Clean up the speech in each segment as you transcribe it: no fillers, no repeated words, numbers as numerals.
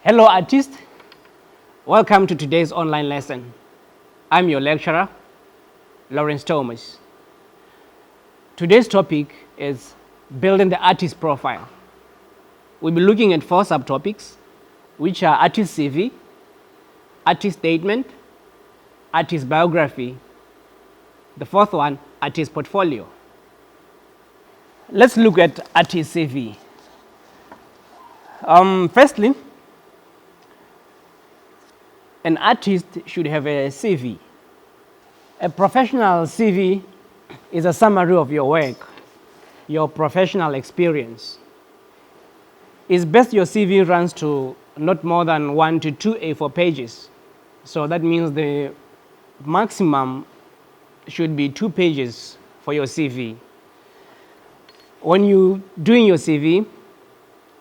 Hello artists, welcome to today's online lesson. I'm your lecturer, Lawrence Thomas. Today's topic is building the artist profile. We'll be looking at 4 subtopics, which are artist CV, artist statement, artist biography, the 4th one, artist portfolio. Let's look at artist CV. Firstly, an artist should have a CV. A professional CV is a summary of your work, your professional experience. It's best your CV runs to not more than 1 to 2 A4 pages. So that means the maximum should be 2 pages for your CV. When you're doing your CV,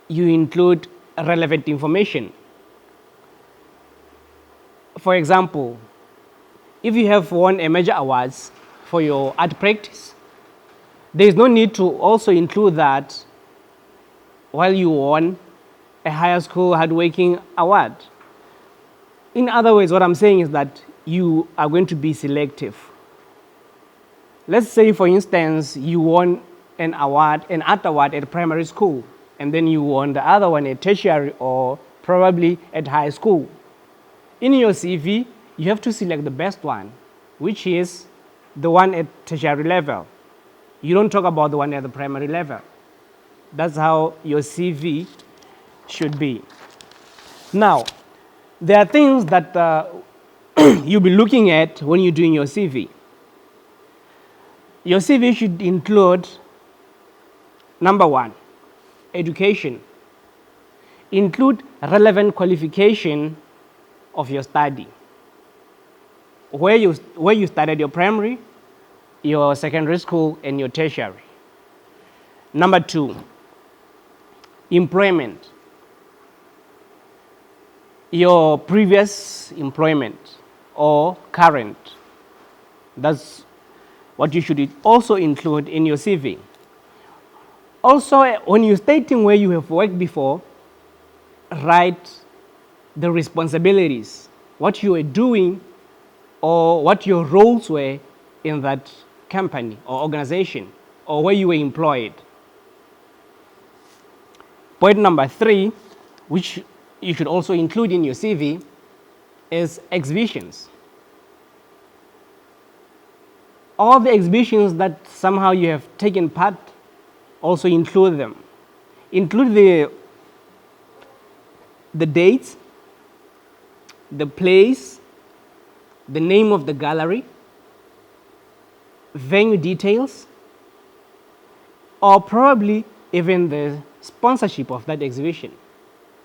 you include relevant information. For example, if you have won a major awards for your art practice, there is no need to also include that while you won a higher school hardworking award. In other words, what I'm saying is that you are going to be selective. Let's say, for instance, you won an award, an art award at primary school, and then you won the other one at tertiary or probably at high school. In your CV, you have to select the best one, which is the one at tertiary level. You don't talk about the one at the primary level. That's how your CV should be. Now, there are things that you'll be looking at when you're doing your CV. Your CV should include, number 1, education. Include relevant qualification of your study. Where you studied your primary, your secondary school, and your tertiary. Number 2, employment. Your previous employment or current. That's what you should also include in your CV. Also, when you're stating where you have worked before, write the responsibilities, what you were doing or what your roles were in that company or organization or where you were employed. Point number 3, which you should also include in your CV, is exhibitions. All the exhibitions that somehow you have taken part, also include them. Include the dates, the place, the name of the gallery, venue details, or probably even the sponsorship of that exhibition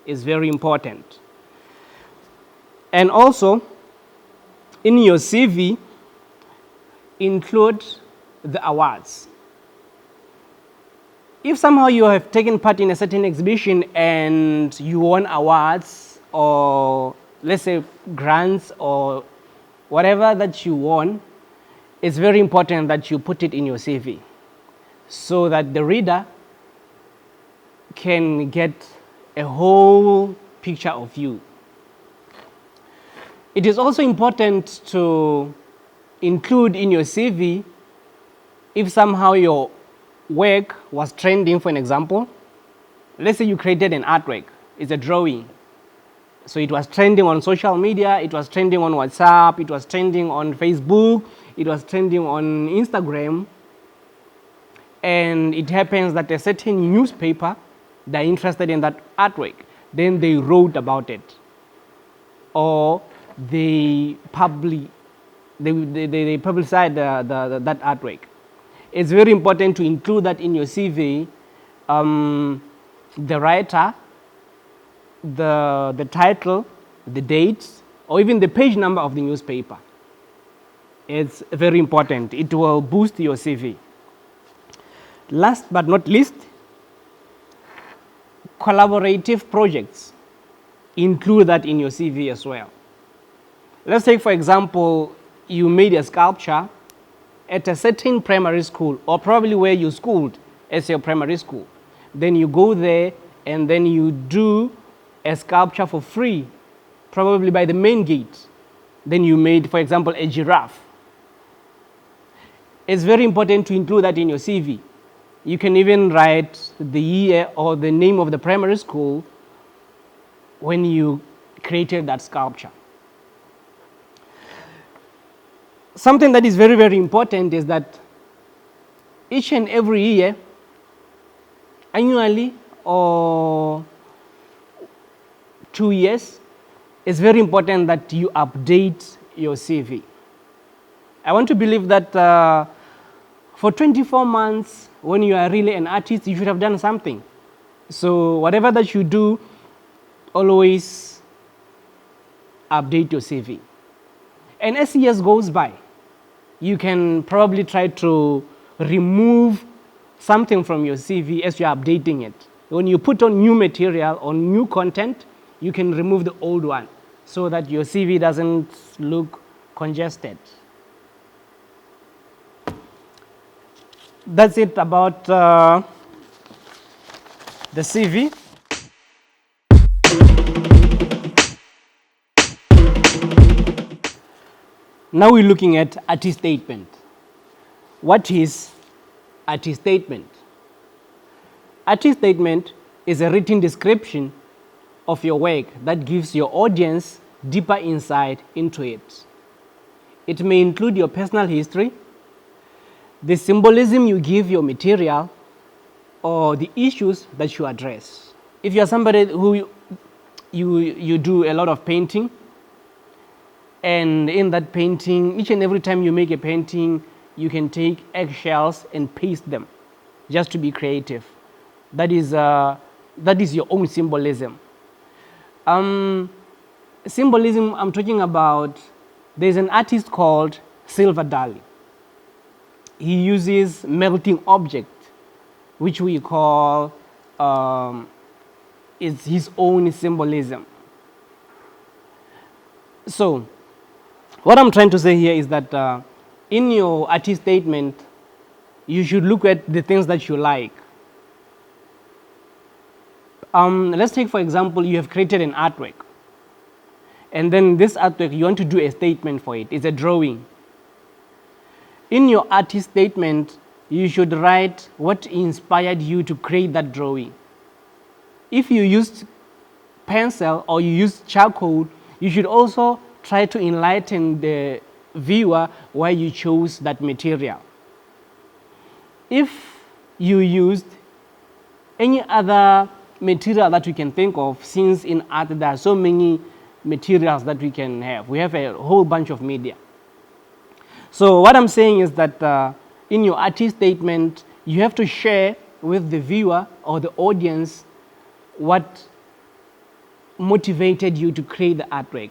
is very important. And also, in your CV, include the awards. If somehow you have taken part in a certain exhibition and you won awards or let's say grants or whatever that you won, it's very important that you put it in your CV so that the reader can get a whole picture of you. It is also important to include in your CV if somehow your work was trending. For an example, let's say you created an artwork, it's a drawing. So it was trending on social media, it was trending on WhatsApp, it was trending on Facebook, it was trending on Instagram. And it happens that a certain newspaper, they're interested in that artwork. Then they wrote about it. Or they publicize that artwork. It's very important to include that in your CV, the writer, the title, the dates, or even the page number of the newspaper. It's very important. It will boost your CV. Last but not least, collaborative projects. Include that in your CV as well. Let's take, for example, you made a sculpture at a certain primary school, or probably where you schooled as your primary school. Then you go there and then you do a sculpture for free, probably by the main gate. Then you made, for example, a giraffe. It's very important to include that in your CV. You can even write the year or the name of the primary school when you created that sculpture. Something that is very, very important is that each and every year, annually or 2 years, it's very important that you update your CV. I want to believe that for 24 months, when you are really an artist, you should have done something. So whatever that you do, always update your CV. And as years goes by, you can probably try to remove something from your CV as you're updating it. When you put on new material or new content, you can remove the old one so that your CV doesn't look congested. That's it about the CV. Now we're looking at artist statement. What is artist statement? Artist statement is a written description of your work that gives your audience deeper insight into it. It may include your personal history, the symbolism you give your material, or the issues that you address. If you are somebody who you do a lot of painting, and in that painting, each and every time you make a painting, you can take eggshells and paste them just to be creative. That is your own symbolism. Symbolism I'm talking about, there's an artist called Silver Dali. He uses melting object, which we call is his own symbolism. So, what I'm trying to say here is that in your artist statement, you should look at the things that you like. Let's take, for example, you have created an artwork. And then this artwork, you want to do a statement for it. It's a drawing. In your artist statement, you should write what inspired you to create that drawing. If you used pencil or you used charcoal, you should also try to enlighten the viewer why you chose that material. If you used any other material that we can think of, since in art there are so many materials that we can have. We have a whole bunch of media. So what I'm saying is that in your artist statement, you have to share with the viewer or the audience what motivated you to create the artwork,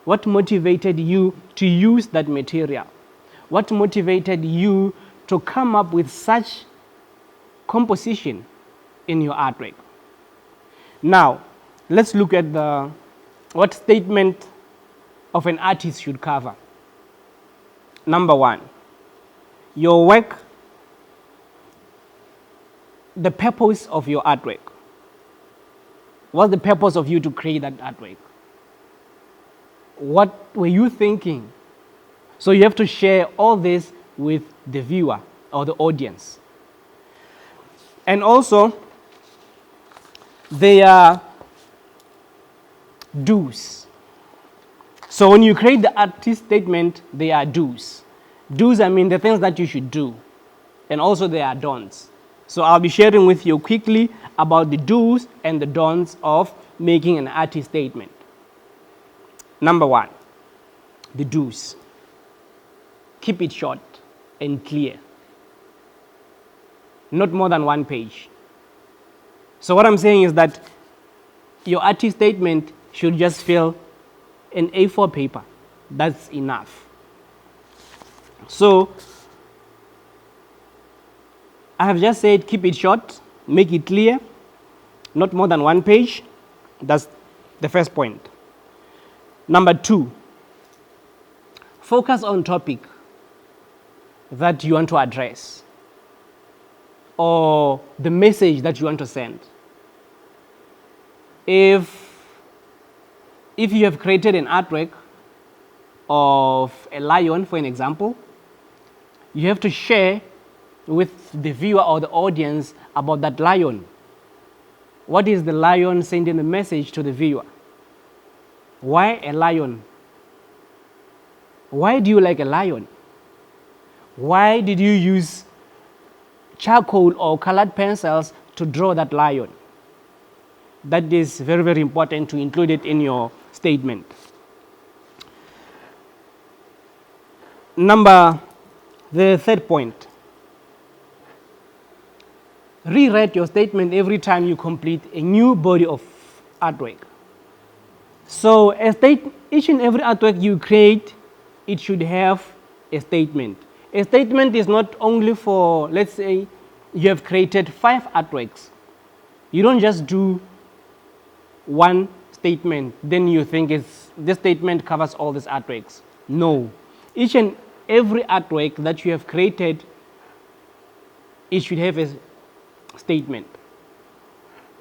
what motivated you to use that material, what motivated you to come up with such composition in your artwork. Now, let's look at what statement of an artist should cover. Number one, your work, the purpose of your artwork. What's the purpose of you to create that artwork? What were you thinking? So you have to share all this with the viewer or the audience. And also, there are do's. So when you create the artist statement, there are do's. Do's, I mean the things that you should do. And also there are don'ts. So I'll be sharing with you quickly about the do's and the don'ts of making an artist statement. Number one, the do's. Keep it short and clear. Not more than one page. So what I'm saying is that your artist statement should just fill an A4 paper. That's enough. So I have just said keep it short, make it clear, not more than one page. That's the first point. Number two, focus on topic that you want to address or the message that you want to send. If if you have created an artwork of a lion, for an example, you have to share with the viewer or the audience about that lion. What is the lion sending a message to the viewer? Why a lion? Why do you like a lion? Why did you use charcoal or colored pencils to draw that lion? That is very, very important to include it in your statement. The third point. Rewrite your statement every time you complete a new body of artwork. So each and every artwork you create, it should have a statement. A statement is not only for, let's say, you have created 5 artworks. You don't just do one statement, then you think this statement covers all these artworks. No. Each and every artwork that you have created, it should have a statement.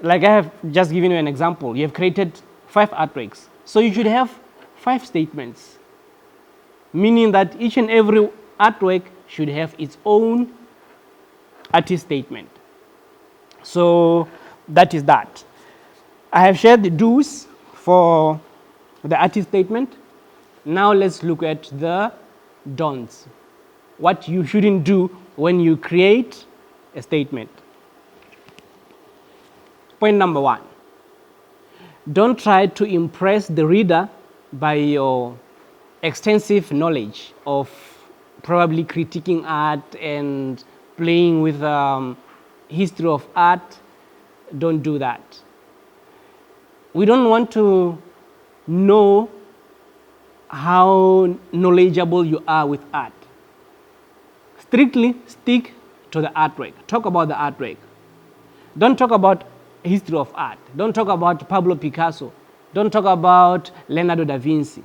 Like I have just given you an example. You have created 5 artworks. So you should have 5 statements, meaning that each and every artwork should have its own artist statement. So that is that. I have shared the do's for the artist statement. Now let's look at the don'ts. What you shouldn't do when you create a statement. Point number 1. Don't try to impress the reader by your extensive knowledge of probably critiquing art and playing with history of art. Don't do that. We don't want to know how knowledgeable you are with art. Strictly stick to the artwork. Talk about the artwork. Don't talk about history of art. Don't talk about Pablo Picasso. Don't talk about Leonardo da Vinci.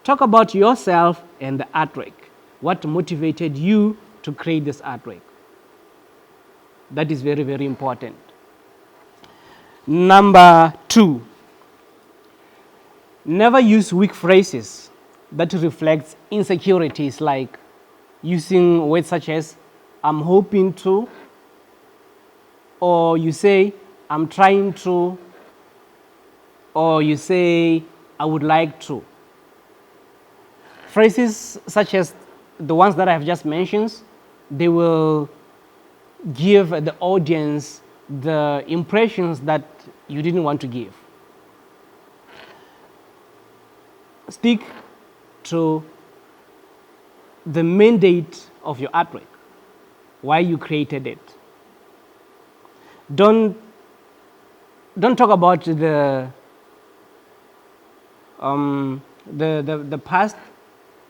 Talk about yourself and the artwork. What motivated you to create this artwork? That is very, very important. Number 2, never use weak phrases that reflects insecurities, like using words such as I'm hoping to, or you say I'm trying to, or you say I would like to. Phrases such as the ones that I have just mentioned, they will give the audience the impressions that you didn't want to give. Stick to the mandate of your artwork, why you created it. Don't talk about the past.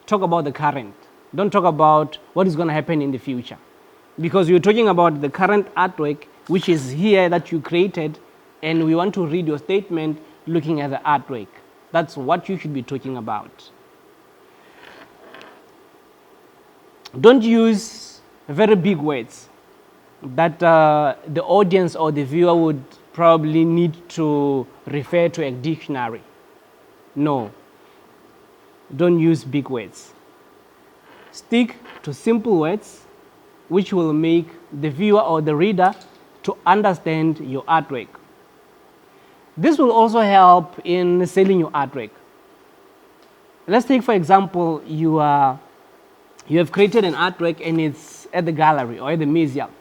Talk about the current. Don't talk about what is going to happen in the future, because you're talking about the current artwork, which is here that you created, and we want to read your statement looking at the artwork. That's what you should be talking about. Don't use very big words that the audience or the viewer would probably need to refer to a dictionary. No, don't use big words. Stick to simple words which will make the viewer or the reader to understand your artwork. This will also help in selling your artwork. Let's take, for example, you have created an artwork and it's at the gallery or at the museum,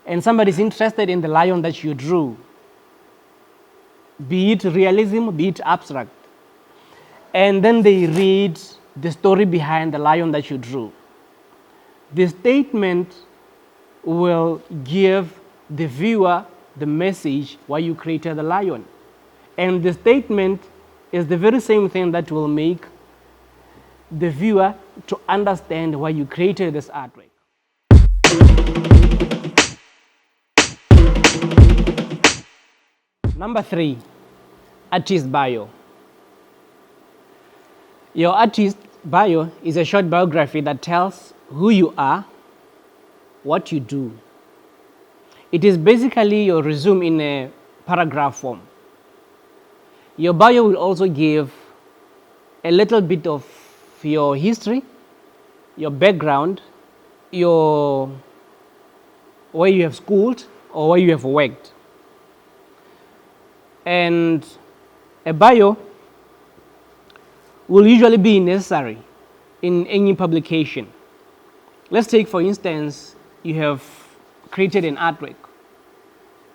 and somebody's interested in the lion that you drew, be it realism, be it abstract, and then they read the story behind the lion that you drew. The statement will give the viewer the message why you created the lion. And the statement is the very same thing that will make the viewer to understand why you created this artwork. Number 3, artist bio. Your artist bio is a short biography that tells who you are, what you do. It is basically your resume in a paragraph form. Your bio will also give a little bit of your history, your background, your where you have schooled or where you have worked. And a bio will usually be necessary in any publication. Let's take, for instance, you have created an artwork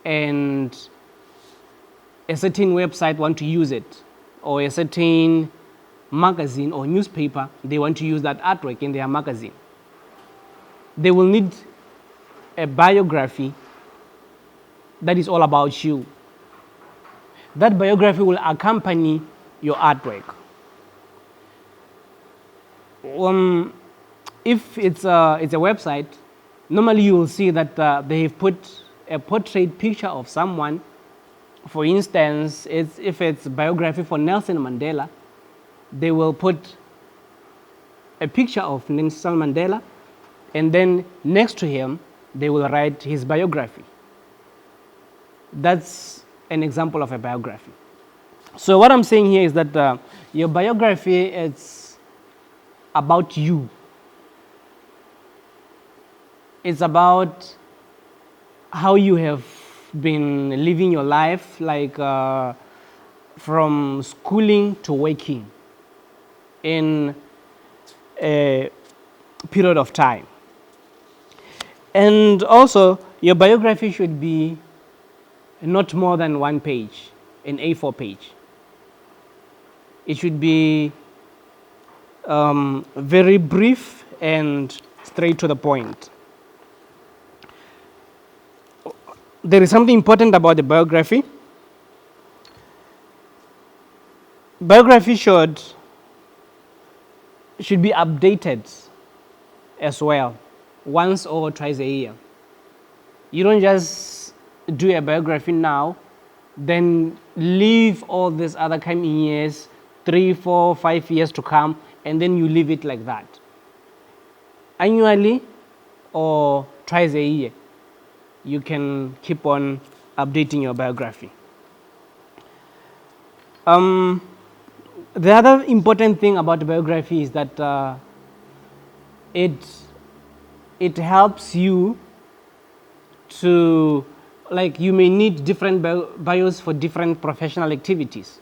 and a certain website want to use it, or a certain magazine or newspaper, they want to use that artwork in their magazine. They will need a biography that is all about you. That biography will accompany your artwork. If it's a website, normally you will see that they have put a portrait picture of someone. For instance, if it's biography for Nelson Mandela, they will put a picture of Nelson Mandela, and then next to him, they will write his biography. That's an example of a biography. So what I'm saying here is that your biography is about you. It's about how you have been living your life, like from schooling to working in a period of time. And also, your biography should be not more than 1 page, an A4 page. It should be very brief and straight to the point. There is something important about the biography. Biography should be updated as well, once or twice a year. You don't just do a biography now, then leave all these other coming years, 3, 4, 5 years to come, and then you leave it like that. Annually or twice a year, you can keep on updating your biography. The other important thing about biography is that it helps you to, like, you may need different bios for different professional activities.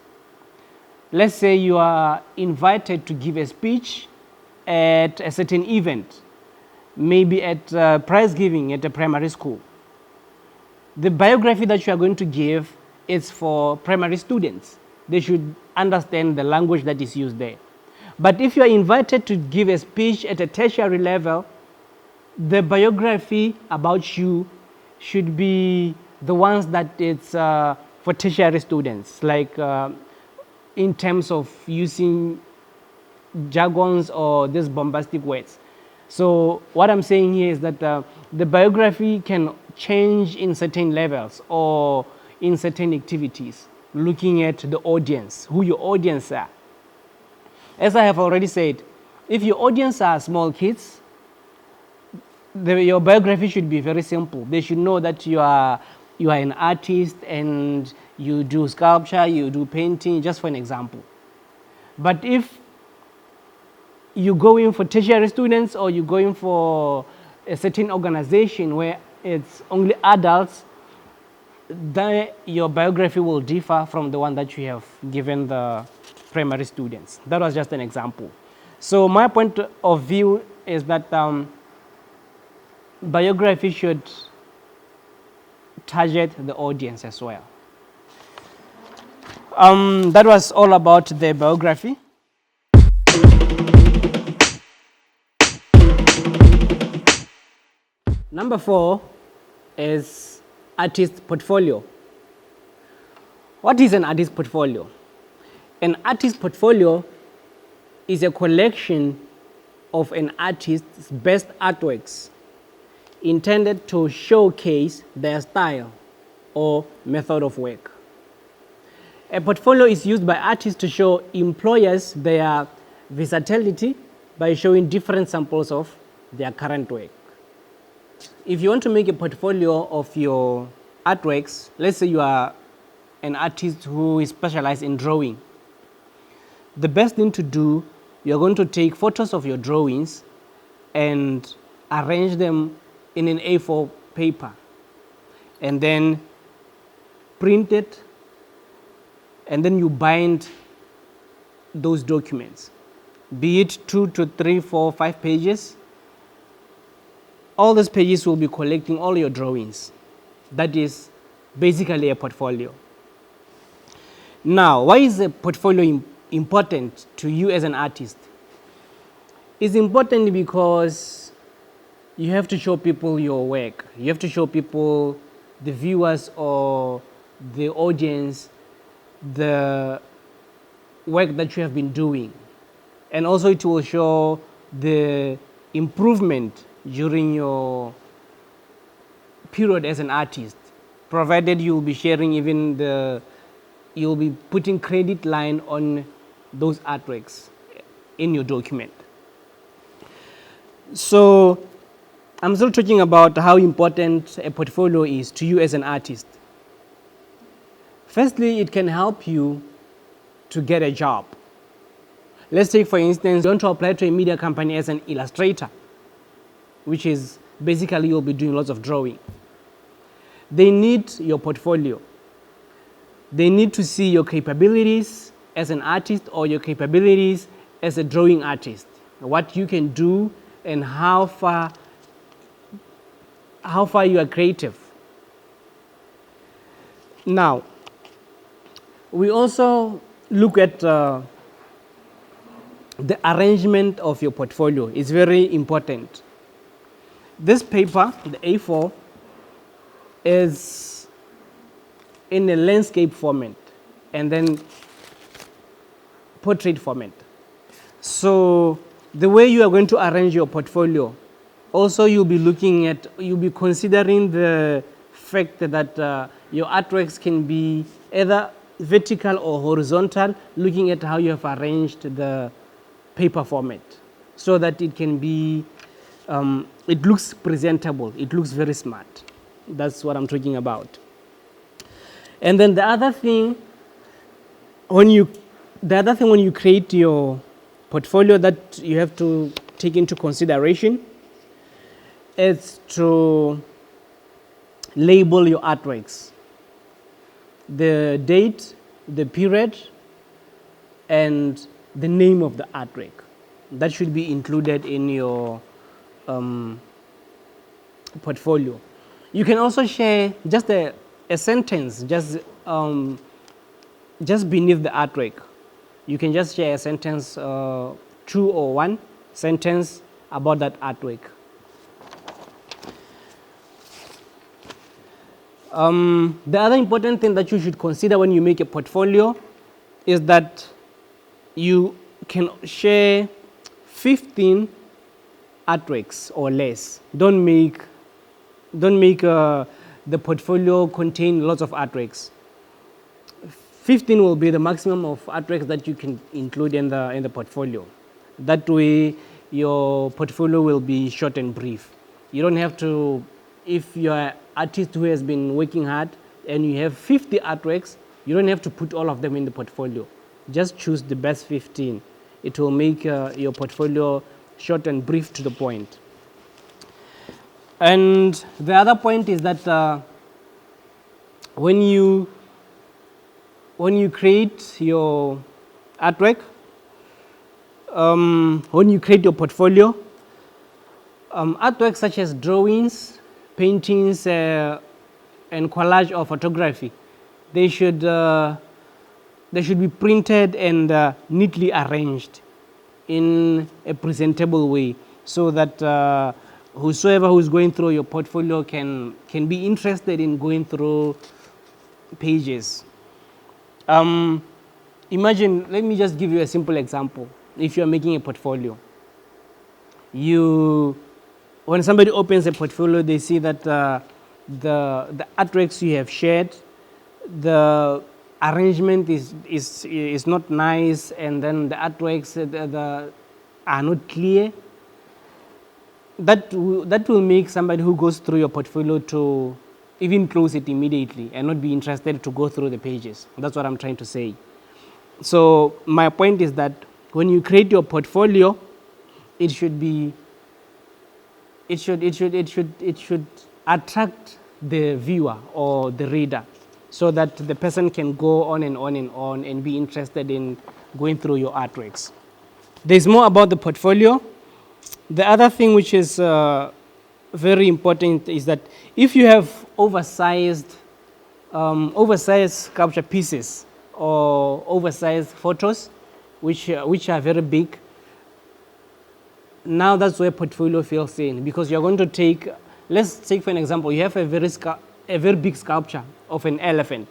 Let's say you are invited to give a speech at a certain event, maybe at prize giving at a primary school. The biography that you are going to give is for primary students. They should understand the language that is used there. But if you are invited to give a speech at a tertiary level, the biography about you should be the ones that it's for tertiary students, like in terms of using jargons or these bombastic words. So what I'm saying here is that the biography can change in certain levels or in certain activities, looking at the audience, who your audience are. As I have already said, if your audience are small kids, your biography should be very simple. They should know that you are an artist and you do sculpture, you do painting, just for an example. But if you go in for tertiary students or you go in for a certain organization where it's only adults, then your biography will differ from the one that you have given the primary students. That was just an example. So my point of view is that biography should target the audience as well. That was all about the biography. Number 4 is artist portfolio. What is an artist portfolio? An artist portfolio is a collection of an artist's best artworks intended to showcase their style or method of work. A portfolio is used by artists to show employers their versatility by showing different samples of their current work. If you want to make a portfolio of your artworks, let's say you are an artist who is specialized in drawing, the best thing to do, you're going to take photos of your drawings and arrange them in an A4 paper, and then print it, and then you bind those documents, be it 2 to 3, 4, 5 pages. All those pages will be collecting all your drawings. That is basically a portfolio. Now, why is a portfolio important to you as an artist? It's important because you have to show people your work. You have to show people, the viewers or the audience, the work that you have been doing. And also it will show the improvement during your period as an artist, provided you will be sharing you'll be putting credit line on those artworks in your document. So I'm still talking about how important a portfolio is to you as an artist. Firstly, it can help you to get a job. Let's take, for instance, you want to apply to a media company as an illustrator, which is basically you'll be doing lots of drawing. They need your portfolio. They need to see your capabilities as an artist or your capabilities as a drawing artist, what you can do and how far you are creative. Now, we also look at the arrangement of your portfolio. It's very important. This paper, the A4, is in a landscape format and then portrait format. So the way you are going to arrange your portfolio, also you'll be considering the fact that your artworks can be either vertical or horizontal, looking at how you have arranged the paper format so that it can be, it looks presentable, it looks very smart. That's what I'm talking about. And then the other thing, when you create your portfolio that you have to take into consideration is to label your artworks. The date, the period, and the name of the artwork. That should be included in your portfolio. You can also share just a sentence, just beneath the artwork. You can just share a sentence, 2 or 1 sentence about that artwork. The other important thing that you should consider when you make a portfolio is that you can share 15 artworks or less. Don't make the portfolio contain lots of artworks. 15 will be the maximum of artworks that you can include in the portfolio. That way, your portfolio will be short and brief. You don't have to, if you're an artist who has been working hard and you have 50 artworks, you don't have to put all of them in the portfolio. Just choose the best 15. It will make your portfolio short and brief to the point. And the other point is that when you create your artwork, when you create your portfolio, artworks such as drawings, paintings, and collage or photography, they should be printed and neatly arranged in a presentable way, so that whosoever who is going through your portfolio can be interested in going through pages. Imagine, let me just give you a simple example. If you are making a portfolio, when somebody opens a portfolio, they see that the artworks you have shared, the arrangement is not nice, and then the artworks are not clear. That will make somebody who goes through your portfolio to even close it immediately and not be interested to go through the pages. That's what I'm trying to say. So my point is that when you create your portfolio, it should attract the viewer or the reader, so that the person can go on and on and on and be interested in going through your artworks. There's more about the portfolio. The other thing which is very important is that if you have oversized sculpture pieces or oversized photos, which are very big, now that's where portfolio fills in, because you're going to take, let's take for an example, you have a very big sculpture of an elephant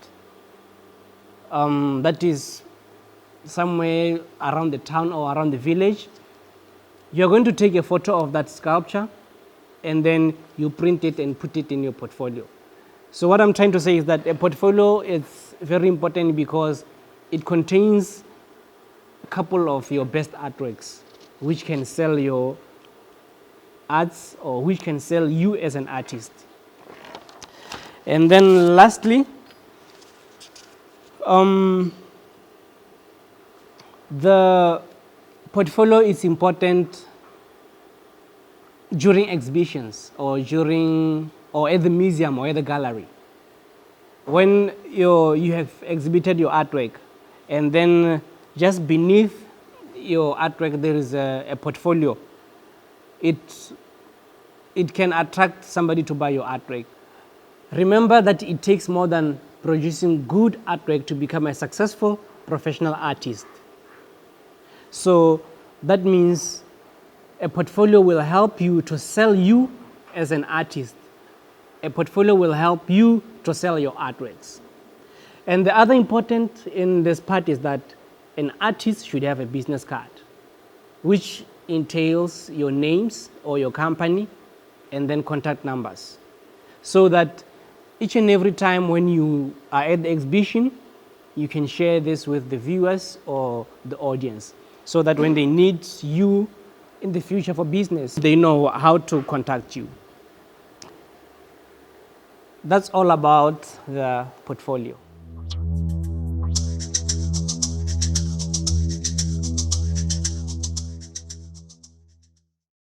that is somewhere around the town or around the village. You're going to take a photo of that sculpture and then you print it and put it in your portfolio. So what I'm trying to say is that a portfolio is very important because it contains a couple of your best artworks, which can sell your arts or which can sell you as an artist. And then lastly, the portfolio is important during exhibitions or at the museum or at the gallery. When you have exhibited your artwork, and then just beneath your artwork there is a portfolio, it can attract somebody to buy your artwork. Remember that it takes more than producing good artwork to become a successful professional artist. So that means a portfolio will help you to sell you as an artist. A portfolio will help you to sell your artworks. And the other important in this part is that an artist should have a business card, which entails your names or your company and then contact numbers, so that each and every time when you are at the exhibition, you can share this with the viewers or the audience, so that when they need you in the future for business, they know how to contact you. That's all about the portfolio.